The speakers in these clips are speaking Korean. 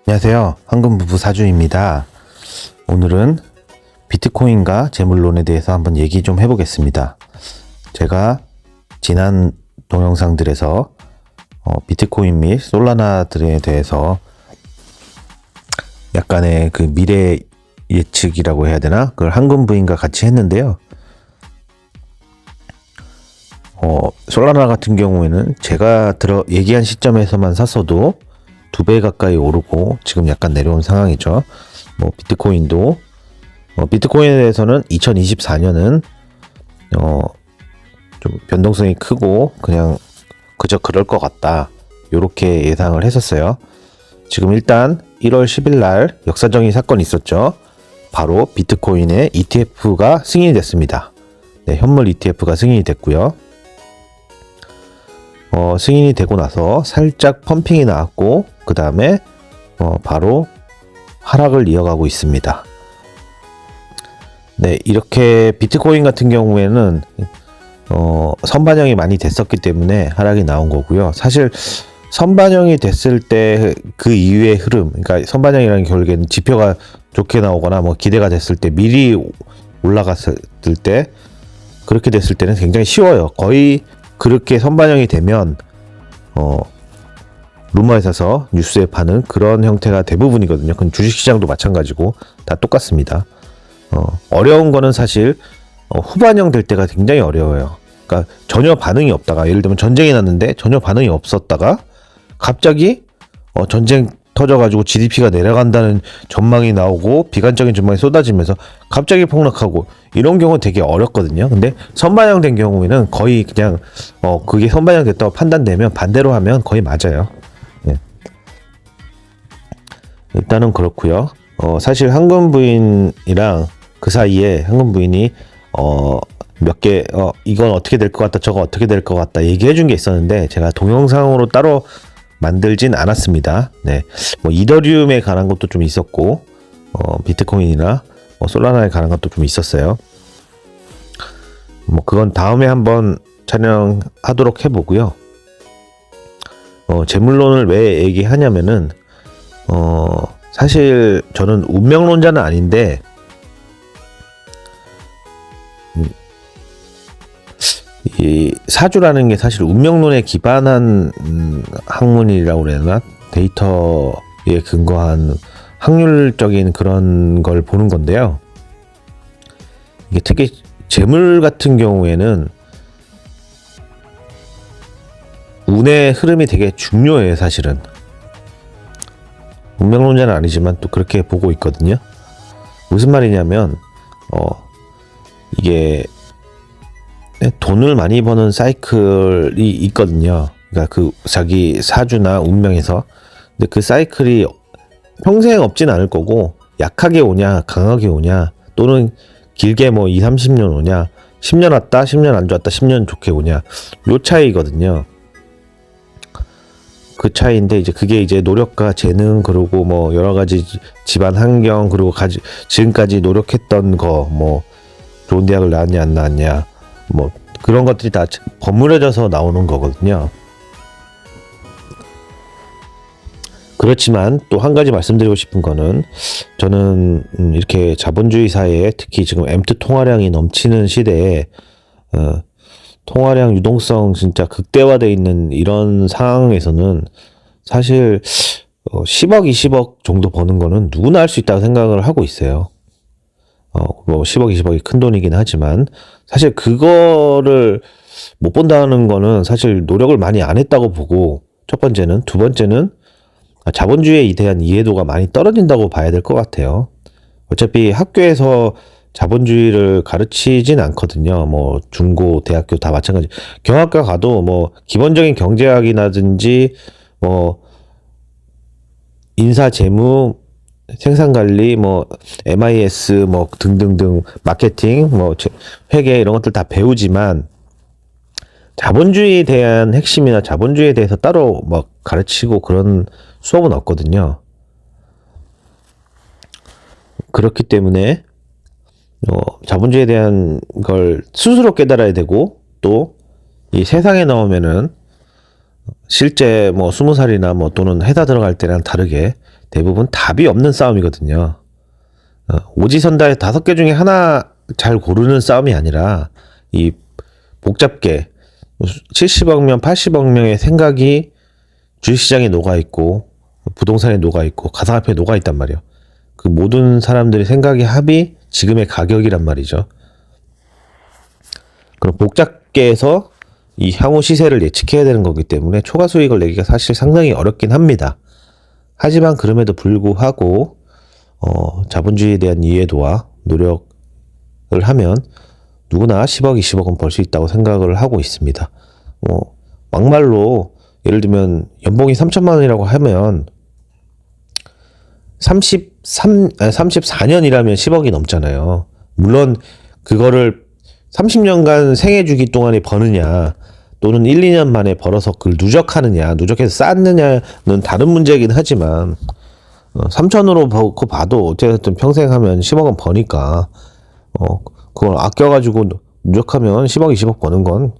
안녕하세요. 황금부부 사주입니다. 오늘은 비트코인과 재물론에 대해서 한번 얘기 좀 해보겠습니다. 제가 지난 동영상들에서 비트코인 및 솔라나들에 대해서 약간의 그 미래 예측이라고 해야 되나? 그걸 황금부인과 같이 했는데요. 솔라나 같은 경우에는 제가 얘기한 시점에서만 샀어도 2배 가까이 오르고 지금 약간 내려온 상황이죠. 비트코인도 비트코인에 대해서는 2024년은 좀 변동성이 크고 그냥 그저 그럴 것 같다, 요렇게 예상을 했었어요. 지금 일단 1월 10일 날 역사적인 사건이 있었죠. 바로 비트코인의 ETF가 승인이 됐습니다. 네, 현물 ETF가 승인이 됐고요. 승인이 되고 나서 살짝 펌핑이 나왔고 그 다음에 바로 하락을 이어가고 있습니다. 네, 이렇게 비트코인 같은 경우에는 선반영이 많이 됐었기 때문에 하락이 나온 거고요. 사실 선반영이 됐을 때 그 이후의 흐름, 그러니까 선반영이라는 결국에는 지표가 좋게 나오거나 기대가 됐을 때 미리 올라갔을 때, 그렇게 됐을 때는 굉장히 쉬워요. 거의 그렇게 선반영이 되면 루머에서 뉴스에 파는 그런 형태가 대부분이거든요. 그건 주식시장도 마찬가지고 다 똑같습니다. 어려운 거는 사실 후반영 될 때가 굉장히 어려워요. 그러니까 전혀 반응이 없다가, 예를 들면 전쟁이 났는데 전혀 반응이 없었다가 갑자기 전쟁 터져가지고 GDP가 내려간다는 전망이 나오고 비관적인 전망이 쏟아지면서 갑자기 폭락하고, 이런 경우는 되게 어렵거든요. 근데 선반영된 경우에는 거의 그냥 그게 선반영됐다고 판단되면 반대로 하면 거의 맞아요. 네. 일단은 그렇고요. 사실 황금부인이랑 그 사이에 황금부인이 몇 개 이건 어떻게 될 것 같다, 저거 어떻게 될 것 같다 얘기해 준 게 있었는데 제가 동영상으로 따로 만들진 않았습니다. 네, 이더리움에 관한 것도 좀 있었고 비트코인이나 솔라나에 관한 것도 좀 있었어요. 그건 다음에 한번 촬영하도록 해보고요. 재물론을 왜 얘기하냐면은 사실 저는 운명론자는 아닌데 이 사주라는 게 사실 운명론에 기반한 학문이라고 그래야 되나? 데이터에 근거한 확률적인 그런 걸 보는 건데요. 이게 특히 재물 같은 경우에는 운의 흐름이 되게 중요해요, 사실은. 운명론자는 아니지만 또 그렇게 보고 있거든요. 무슨 말이냐면 이게 돈을 많이 버는 사이클이 있거든요. 그러니까 그 자기 사주나 운명에서. 근데 그 사이클이 평생 없진 않을 거고, 약하게 오냐 강하게 오냐, 또는 길게 2, 30년 오냐, 10년 왔다 10년 안 좋았다 10년 좋게 오냐, 요 차이거든요. 그 차이인데 그게 노력과 재능, 그리고 여러 가지 집안 환경, 그리고 지금까지 노력했던 거, 좋은 대학을 나왔냐 안 나왔냐, 그런 것들이 다 버무려져서 나오는 거거든요. 그렇지만 또 한 가지 말씀드리고 싶은 거는, 저는 이렇게 자본주의 사회에, 특히 지금 엠트 통화량이 넘치는 시대에 통화량 유동성 진짜 극대화되어 있는 이런 상황에서는 사실 10억 20억 정도 버는 거는 누구나 할 수 있다고 생각을 하고 있어요. 10억 20억이 큰 돈이긴 하지만 사실 그거를 못 본다는 거는 사실 노력을 많이 안 했다고 보고, 첫 번째는. 두 번째는 자본주의에 대한 이해도가 많이 떨어진다고 봐야 될 것 같아요. 어차피 학교에서 자본주의를 가르치진 않거든요. 중고, 대학교 다 마찬가지. 경학과 가도 기본적인 경제학이라든지 인사, 재무, 생산관리, MIS, 등등등, 마케팅, 회계, 이런 것들 다 배우지만 자본주의에 대한 핵심이나 자본주의에 대해서 따로 가르치고 그런 수업은 없거든요. 그렇기 때문에 자본주의에 대한 걸 스스로 깨달아야 되고, 또 이 세상에 나오면은 실제 20살이나 또는 회사 들어갈 때랑 다르게 대부분 답이 없는 싸움이거든요. 오지선다의 5개 중에 하나 잘 고르는 싸움이 아니라 이 복잡게 70억 명, 80억 명의 생각이 주식시장에 녹아있고 부동산에 녹아있고 가상화폐에 녹아있단 말이에요. 그 모든 사람들의 생각의 합이 지금의 가격이란 말이죠. 그럼 복잡게 해서 이 향후 시세를 예측해야 되는 거기 때문에 초과 수익을 내기가 사실 상당히 어렵긴 합니다. 하지만 그럼에도 불구하고 자본주의에 대한 이해도와 노력을 하면 누구나 10억, 20억은 벌 수 있다고 생각을 하고 있습니다. 막말로 예를 들면 연봉이 3천만 원이라고 하면 34년이라면 10억이 넘잖아요. 물론 그거를 30년간 생애 주기 동안에 버느냐 또는 1, 2년 만에 벌어서 그걸 누적해서 쌓느냐는 다른 문제이긴 하지만 3천으로 봐도 어쨌든 평생 하면 10억은 버니까 그걸 아껴가지고 누적하면 10억, 20억 버는 건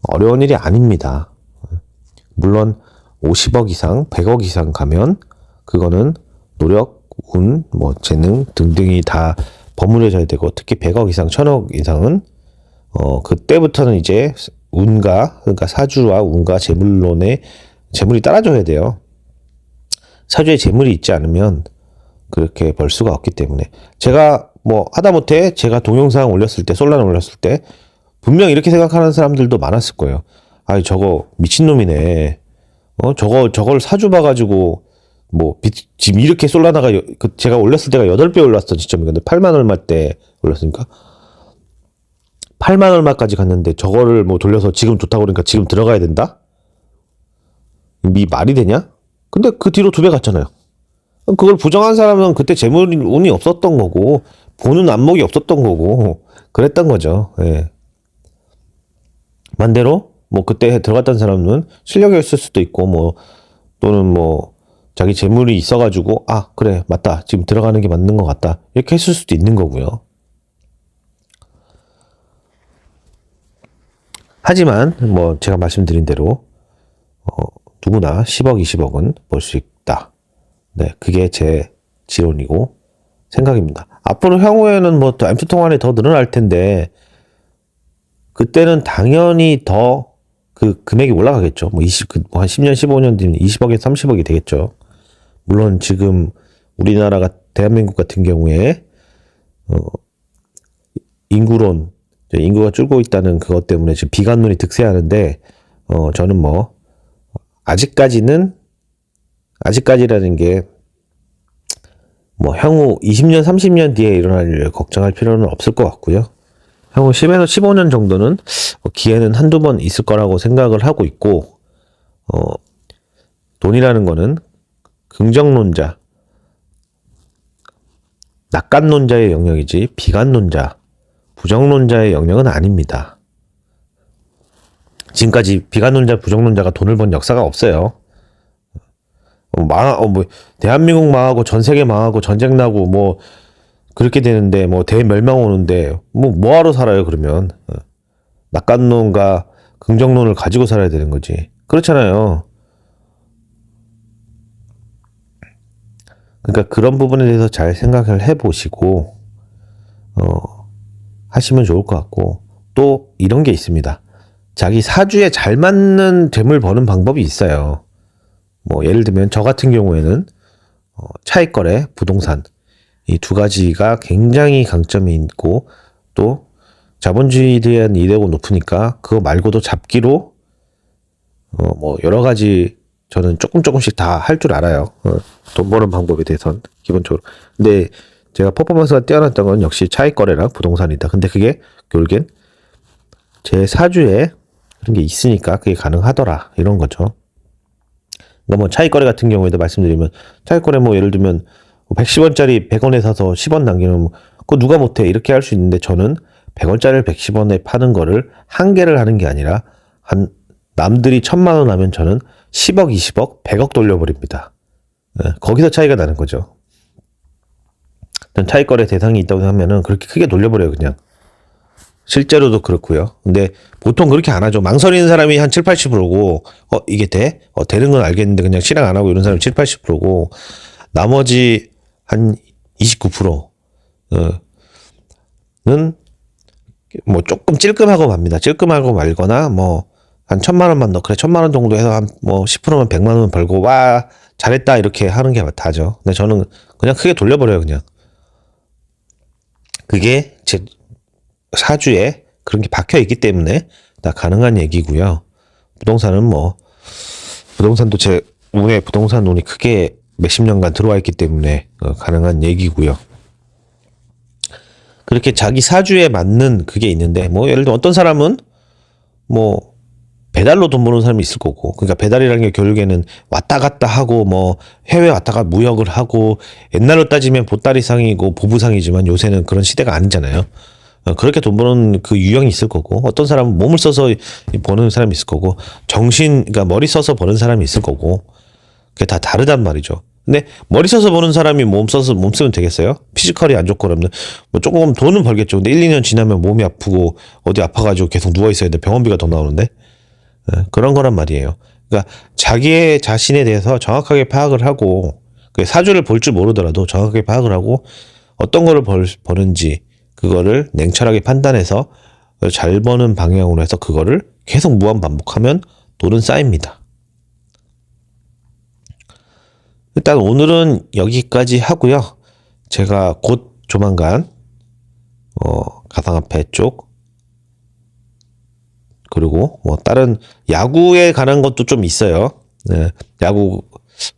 어려운 일이 아닙니다. 물론 50억 이상, 100억 이상 가면 그거는 노력, 운, 재능 등등이 다 버무려져야 되고 특히 100억 이상, 1000억 이상은 그때부터는 이제 그러니까 사주와 운과 재물이 따라줘야 돼요. 사주에 재물이 있지 않으면 그렇게 벌 수가 없기 때문에 제가 하다못해 제가 동영상 올렸을 때, 솔라나 올렸을 때 분명 이렇게 생각하는 사람들도 많았을 거예요. 아이 저거 미친놈이네. 저걸 사주 봐가지고 지금 이렇게 솔라나가 제가 올렸을 때가 8배 올랐어 지점이. 근데 8만 얼마 때 올렸으니까 8만 얼마까지 갔는데 저거를 돌려서 지금 좋다고 그러니까 지금 들어가야 된다? 말이 되냐? 근데 그 뒤로 2배 갔잖아요. 그걸 부정한 사람은 그때 운이 없었던 거고 보는 안목이 없었던 거고 그랬던 거죠. 예. 반대로 그때 들어갔던 사람은 실력이 있을 수도 있고 또는 자기 재물이 있어가지고 그래 맞다 지금 들어가는 게 맞는 것 같다 이렇게 했을 수도 있는 거고요. 하지만 제가 말씀드린 대로 누구나 10억, 20억은 벌 수 있다. 네, 그게 제 지론이고 생각입니다. 앞으로 향후에는 또 M투통안이 더 늘어날 텐데 그때는 당연히 더 그 금액이 올라가겠죠. 한 10년, 15년 뒤면 20억에서 30억이 되겠죠. 물론 지금 우리나라가 대한민국 같은 경우에 인구가 줄고 있다는 그것 때문에 지금 비관론이 득세하는데 저는 아직까지라는 게 향후 20년, 30년 뒤에 일어날 일을 걱정할 필요는 없을 것 같고요. 향후 10에서 15년 정도는 기회는 한두 번 있을 거라고 생각을 하고 있고 돈이라는 거는 긍정론자, 낙관론자의 영역이지 비관론자, 부정론자의 영역은 아닙니다. 지금까지 비관론자, 부정론자가 돈을 번 역사가 없어요. 대한민국 망하고 전 세계 망하고 전쟁 나고 그렇게 되는데 대멸망 오는데 뭐하러 살아요 그러면. 낙관론과 긍정론을 가지고 살아야 되는 거지. 그렇잖아요. 그러니까 그런 부분에 대해서 잘 생각을 해보시고 하시면 좋을 것 같고 또 이런 게 있습니다. 자기 사주에 잘 맞는 재물 버는 방법이 있어요. 예를 들면 저 같은 경우에는 차익거래, 부동산 이 두 가지가 굉장히 강점이 있고 또 자본주의에 대한 이해도가 높으니까 그거 말고도 잡기로 여러 가지 저는 조금씩 다 할 줄 알아요. 돈 버는 방법에 대해서는 기본적으로. 근데 제가 퍼포먼스가 뛰어났던 건 역시 차익거래랑 부동산이다. 근데 그게 결국엔 제 사주에 그런 게 있으니까 그게 가능하더라 이런 거죠. 그러니까 차익거래 같은 경우에도 말씀드리면 차익거래 예를 들면 110원짜리 100원에 사서 10원 남기는 그거 누가 못해 이렇게 할 수 있는데 저는 100원짜리를 110원에 파는 거를 한 개를 하는 게 아니라 남들이 1000만 원 하면 저는 10억, 20억, 100억 돌려버립니다. 거기서 차이가 나는 거죠. 차익거래 대상이 있다고 하면은 그렇게 크게 돌려버려요 그냥. 실제로도 그렇고요. 근데 보통 그렇게 안 하죠. 망설이는 사람이 한 7, 80%고 이게 돼? 되는 건 알겠는데 그냥 실행 안 하고 이런 사람이 7, 80%고 나머지 한 29%는 뭐 조금 찔끔하고 맙니다. 찔끔하고 말거나 뭐 한 1,000만 원만 더 그래 1,000만 원 정도 해서 한 뭐 10%면 100만 원 벌고 와 잘했다 이렇게 하는 게 다죠. 근데 저는 그냥 크게 돌려버려요. 그냥 그게 제 사주에 그런 게 박혀 있기 때문에 다 가능한 얘기고요. 부동산은 뭐 부동산도 제 운에 부동산 운이 크게 몇십 년간 들어와 있기 때문에 가능한 얘기고요. 그렇게 자기 사주에 맞는 그게 있는데 뭐 예를 들어 어떤 사람은 뭐 배달로 돈 버는 사람이 있을 거고 그러니까 배달이라는 게 결국에는 왔다 갔다 하고 뭐 해외 왔다가 무역을 하고 옛날로 따지면 보따리상이고 보부상이지만 요새는 그런 시대가 아니잖아요. 그렇게 돈 버는 그 유형이 있을 거고 어떤 사람은 몸을 써서 버는 사람이 있을 거고 그러니까 머리 써서 버는 사람이 있을 거고 그게 다 다르단 말이죠. 근데 머리 써서 버는 사람이 몸 쓰면 되겠어요? 피지컬이 안 좋고 그러면 뭐 조금 돈은 벌겠죠. 근데 1, 2년 지나면 몸이 아프고 어디 아파가지고 계속 누워 있어야 돼. 병원비가 더 나오는데 그런 거란 말이에요. 그러니까 자기의 자신에 대해서 정확하게 파악을 하고 사주를 볼 줄 모르더라도 정확하게 파악을 하고 어떤 거를 버는지 그거를 냉철하게 판단해서 잘 버는 방향으로 해서 그거를 계속 무한 반복하면 돈은 쌓입니다. 일단 오늘은 여기까지 하고요. 제가 곧 조만간 가상화폐 쪽 그리고 뭐 다른 야구에 관한 것도 좀 있어요. 네, 야구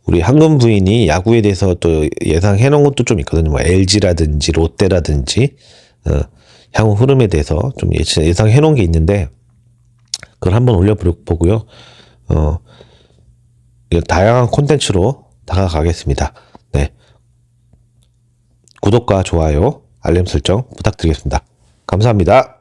우리 황금 부인이 야구에 대해서 또 예상해 놓은 것도 좀 있거든요. 뭐 LG라든지 롯데라든지 향후 흐름에 대해서 좀 예상해 놓은 게 있는데 그걸 한번 올려보고요. 다양한 콘텐츠로 다가가겠습니다. 네, 구독과 좋아요, 알림 설정 부탁드리겠습니다. 감사합니다.